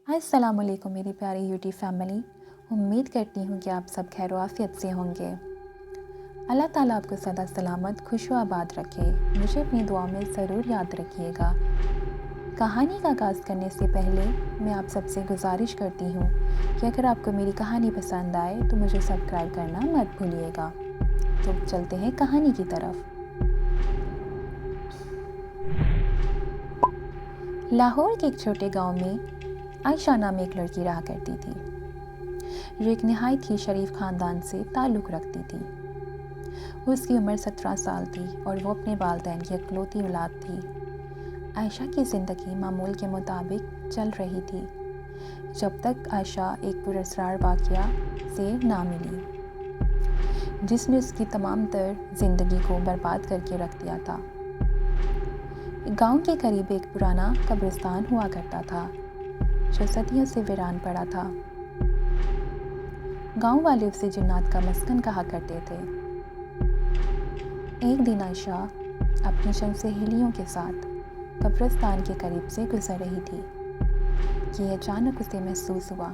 السلام علیکم میری پیاری یوٹیوب فیملی، امید کرتی ہوں کہ آپ سب خیر و عافیت سے ہوں گے۔ اللہ تعالیٰ آپ کو سدا سلامت خوش و آباد رکھے۔ مجھے اپنی دعا میں ضرور یاد رکھیے گا۔ کہانی کا آغاز کرنے سے پہلے میں آپ سب سے گزارش کرتی ہوں کہ اگر آپ کو میری کہانی پسند آئے تو مجھے سبسکرائب کرنا مت بھولیے گا۔ تو چلتے ہیں کہانی کی طرف۔ لاہور کے ایک چھوٹے گاؤں میں عائشہ نام ایک لڑکی رہا کرتی تھی، جو ایک نہایت ہی شریف خاندان سے تعلق رکھتی تھی۔ اس کی عمر 17 سال تھی اور وہ اپنے والدین کی اکلوتی اولاد تھی۔ عائشہ کی زندگی معمول کے مطابق چل رہی تھی، جب تک عائشہ ایک پراسرار واقعہ سے نہ ملی، جس نے اس کی تمام تر زندگی کو برباد کر کے رکھ دیا تھا۔ گاؤں کے قریب ایک پرانا قبرستان ہوا کرتا تھا، جو صدیوں سے ویران پڑا تھا۔ گاؤں والے اسے جنات کا مسکن کہا کرتے تھے۔ ایک دن عائشہ اپنی چند سہیلیوں کے ساتھ قبرستان کے قریب سے گزر رہی تھی کہ اچانک اسے محسوس ہوا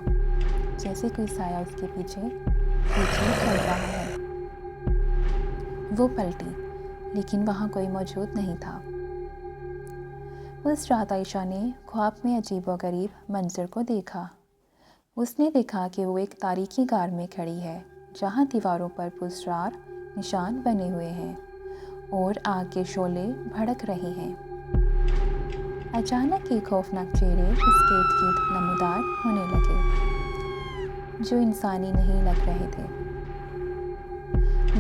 جیسے کوئی سایہ اس کے پیچھے چل رہا ہے۔ وہ پلٹی، لیکن وہاں کوئی موجود نہیں تھا۔ اس رات عائشہ نے خواب میں عجیب و غریب منظر کو دیکھا۔ اس نے دیکھا کہ وہ ایک تاریکی غار میں کھڑی ہے، جہاں دیواروں پر پراسرار نشان بنے ہوئے ہیں اور آگ کے شعلے بھڑک رہے ہیں۔ اچانک ایک خوفناک چہرے اس کے ارد گرد نمودار ہونے لگے، جو انسانی نہیں لگ رہے تھے۔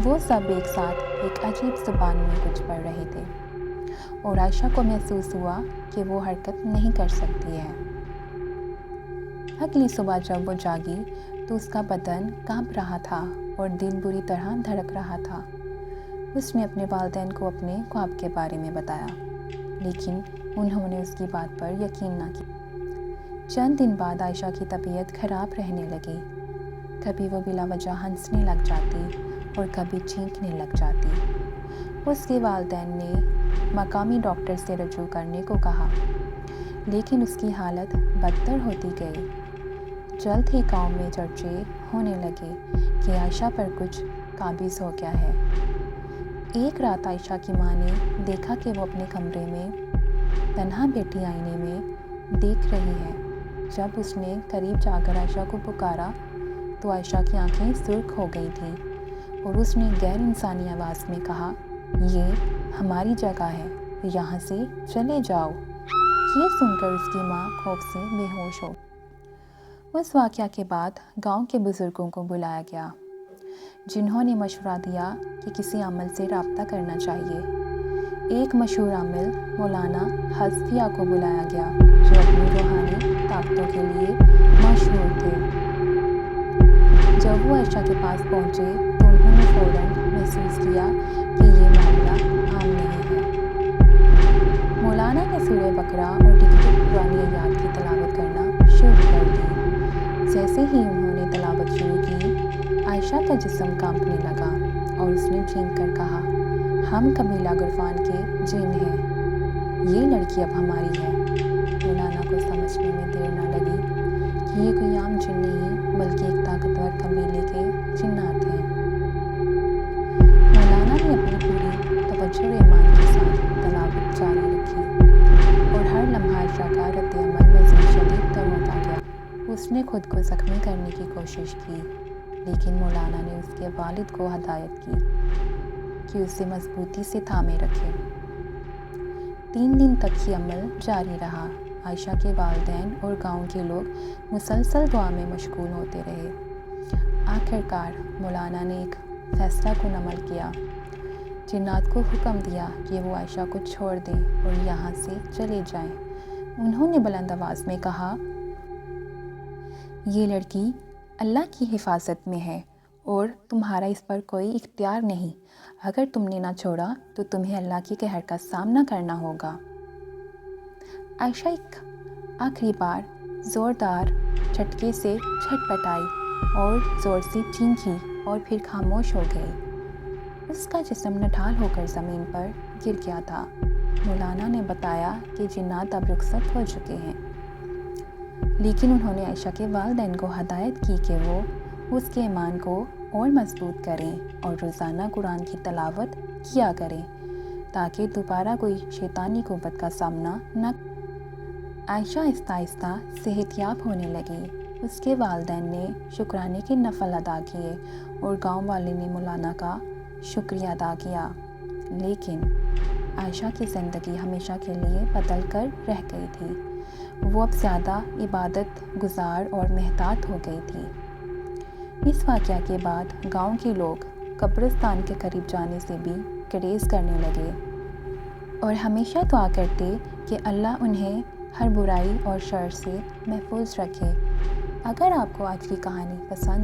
وہ سب ایک ساتھ ایک عجیب زبان میں کچھ پڑھ رہے تھے، اور عائشہ کو محسوس ہوا کہ وہ حرکت نہیں کر سکتی ہے۔ اگلی صبح جب وہ جاگی تو اس کا بدن کانپ رہا تھا اور دل بری طرح دھڑک رہا تھا۔ اس نے اپنے والدین کو اپنے خواب کے بارے میں بتایا، لیکن انہوں نے اس کی بات پر یقین نہ کیا۔ چند دن بعد عائشہ کی طبیعت خراب رہنے لگی۔ کبھی وہ بلا وجہ ہنسنے لگ جاتی اور کبھی چینکنے لگ جاتی۔ اس کے والدین نے مقامی ڈاکٹر سے رجوع کرنے کو کہا، لیکن اس کی حالت بدتر ہوتی گئی۔ جلد ہی گاؤں میں چرچے ہونے لگے کہ عائشہ پر کچھ قابض ہو گیا ہے۔ ایک رات عائشہ کی ماں نے دیکھا کہ وہ اپنے کمرے میں تنہا بیٹھی آئینے میں دیکھ رہی ہے۔ جب اس نے قریب جا کر عائشہ کو پکارا تو عائشہ کی آنکھیں سرخ ہو گئی تھیں اور اس نے غیر انسانی آواز میں کہا، یہ ہماری جگہ ہے، یہاں سے چلے جاؤ۔ یہ سن کر اس کی ماں خوف سے بے ہوش ہو۔ اس واقعہ کے بعد گاؤں کے بزرگوں کو بلایا گیا، جنہوں نے مشورہ دیا کہ کسی عامل سے رابطہ کرنا چاہیے۔ ایک مشہور عامل مولانا حذفیہ کو بلایا گیا، جو اپنی روحانی طاقتوں کے لیے مشہور تھے۔ جب وہ عائشہ کے پاس پہنچے تو انہوں نے فوراً محسوس کیا کہ یہ معاملہ عام نہیں ہے۔ مولانا نے سورہ بقرہ اور دیگر قرآنی آیات کی تلاوت کرنا شروع کر دی۔ جیسے ہی انہوں نے تلاوت شروع کی، عائشہ کا جسم کانپنے لگا اور اس نے چینک کر کہا، ہم قبیلہ غرفان کے جن ہیں، یہ لڑکی اب ہماری ہے۔ مولانا کو سمجھنے میں دیر نہ لگی کہ یہ کوئی عام جن نہیں بلکہ ایک طاقتور قبیلے کے جنات ہیں۔ مولانا نے اپنی پوری توجہ و ایمان کے ساتھ تلاوت جاری رکھی اور ہر لمحہ عائشہ کا رد عمل مزید شدید تر ہوتا گیا۔ اس نے خود کو زخمی کرنے کی کوشش کی، لیکن مولانا نے اس کے والد کو ہدایت کی کہ اسے مضبوطی سے تھامے رکھے۔ 3 دن تک یہ عمل جاری رہا۔ عائشہ کے والدین اور گاؤں کے لوگ مسلسل دعا میں مشغول ہوتے رہے۔ آخرکار مولانا نے ایک فیصلہ کن عمل کیا۔ جنات کو حکم دیا کہ وہ عائشہ کو چھوڑ دیں اور یہاں سے چلے جائیں۔ انہوں نے بلند آواز میں کہا، یہ لڑکی اللہ کی حفاظت میں ہے اور تمہارا اس پر کوئی اختیار نہیں۔ اگر تم نے نہ چھوڑا تو تمہیں اللہ کے قہر کا سامنا کرنا ہوگا۔ عائشہ ایک آخری بار زوردار جھٹکے سے چھٹ پٹائی اور زور سے چینکی اور پھر خاموش ہو گئی۔ اس کا جسم نڈھال ہو کر زمین پر گر گیا تھا۔ مولانا نے بتایا کہ جنات اب رخصت ہو چکے ہیں، لیکن انہوں نے عائشہ کے والدین کو ہدایت کی کہ وہ اس کے ایمان کو اور مضبوط کریں اور روزانہ قرآن کی تلاوت کیا کریں تاکہ دوبارہ کوئی شیطانی قوت کا سامنا نہ کریں۔ عائشہ آہستہ آہستہ صحت یاب ہونے لگی۔ اس کے والدین نے شکرانے کے نفل ادا کیے اور گاؤں والے نے مولانا کا شکریہ ادا کیا، لیکن عائشہ کی زندگی ہمیشہ کے لیے بدل کر رہ گئی تھی۔ وہ اب زیادہ عبادت گزار اور محتاط ہو گئی تھی۔ اس واقعہ کے بعد گاؤں کے لوگ قبرستان کے قریب جانے سے بھی گریز کرنے لگے اور ہمیشہ دعا کرتے کہ اللہ انہیں ہر برائی اور شر سے محفوظ رکھے۔ اگر آپ کو آج کی کہانی پسند